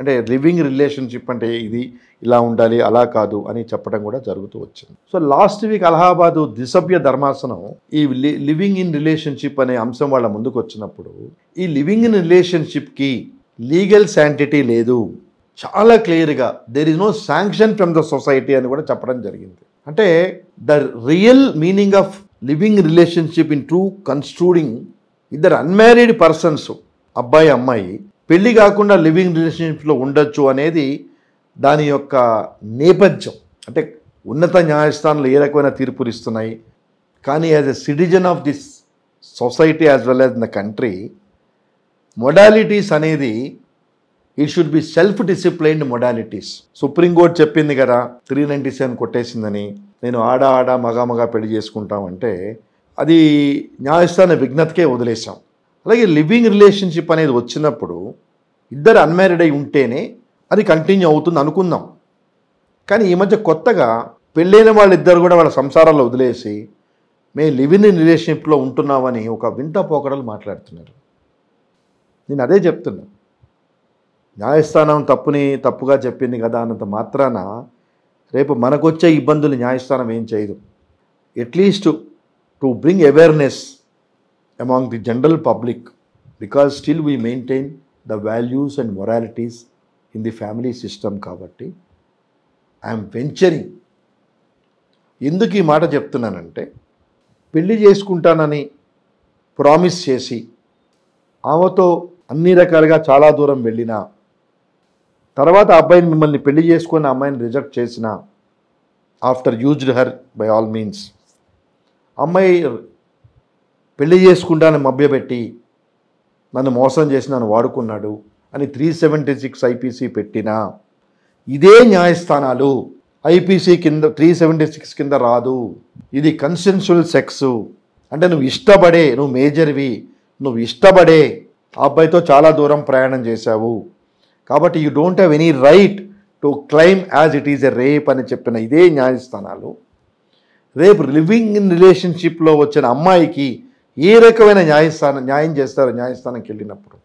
అంటే living relationship అంటే ఇది ఇలా ఉండాలి అలా కాదు అని చెప్పడం కూడా జరుగుతూ వచ్చింది. సో లాస్ట్ వీక్ అలహాబాదు ద్విసభ్య ధర్మాసనం ఈ లివింగ్ ఇన్ రిలేషన్షిప్ అనే అంశం వాళ్ళ ముందుకు వచ్చినప్పుడు ఈ లివింగ్ ఇన్ రిలేషన్షిప్కి లీగల్ శాంటిటీ లేదు, చాలా క్లియర్గా there is no sanction from the society అని కూడా చెప్పడం జరిగింది. అంటే the real meaning of living relationship in true construing ఇద్దరు అన్మ్యారీడ్ పర్సన్స్, అబ్బాయి అమ్మాయి పెళ్లి కాకుండా లివింగ్ రిలేషన్షిప్లో ఉండొచ్చు అనేది దాని యొక్క నేపథ్యం. అంటే ఉన్నత న్యాయస్థానాలు ఏ రకమైన తీర్పులు ఇస్తున్నాయి, కానీ as a citizen of this society as well as in the country modalities అనేది it should be self disciplined modalities. Supreme court చెప్పింది కదా 397 కొట్టేసిందని, నేను ఆడ మగ పెళ్లి చేసుకుంటామంటే అది న్యాయస్థాన విజ్ఞతకే వదిలేసాం. అలాగే లివింగ్ రిలేషన్షిప్ అనేది వచ్చినప్పుడు ఇద్దరు అన్మ్యారీడ్ అయి ఉంటేనే అది కంటిన్యూ అవుతుంది అనుకుందాం. కానీ ఈ మధ్య కొత్తగా పెళ్ళైన వాళ్ళిద్దరు కూడా వాళ్ళ సంసారాల్లో వదిలేసి మేము లివింగ్ ఇన్ రిలేషన్షిప్లో ఉంటున్నామని ఒక వింత పోకడలు మాట్లాడుతున్నారు. నేను అదే చెప్తున్నా, న్యాయస్థానం తప్పుగా చెప్పింది కదా అన్నంత మాత్రాన రేపు మనకొచ్చే ఇబ్బందులు న్యాయస్థానం ఏం చేయదు. At least to bring awareness among the general public, because still we maintain the values and moralities in the family system. కాబట్టి ఐఎమ్ వెంచరింగ్. ఎందుకు ఈ మాట చెప్తున్నానంటే, పెళ్లి చేసుకుంటానని ప్రామిస్ చేసి ఆమెతో అన్ని రకాలుగా చాలా దూరం వెళ్ళినా, తర్వాత అబ్బాయిని మిమ్మల్ని పెళ్లి చేసుకుని అమ్మాయిని రిజెక్ట్ చేసిన, after used her by all means, అమ్మాయి పెళ్లి చేసుకుంటానని మభ్యపెట్టి నన్ను మోసం చేసి నన్ను వాడుకున్నాడు అని 376 ఐపీసీ పెట్టినా ఇదే న్యాయస్థానాలు ఐపీసీ కింద 376 కింద రాదు. ఇది కన్సెన్షువల్ సెక్స్. అంటే నువ్వు ఇష్టపడే, నువ్వు మేజర్వి, నువ్వు ఇష్టపడే ఆ అబ్బాయితో చాలా దూరం ప్రయాణం చేశావు కాబట్టి you don't have any right to claim as it is a rape అని చెప్పిన ఇదే న్యాయస్థానాలు రేపు లివింగ్ ఇన్ రిలేషన్షిప్లో వచ్చిన అమ్మాయికి ఏ రకమైన న్యాయం చేస్తారో న్యాయస్థానానికి వెళ్ళినప్పుడు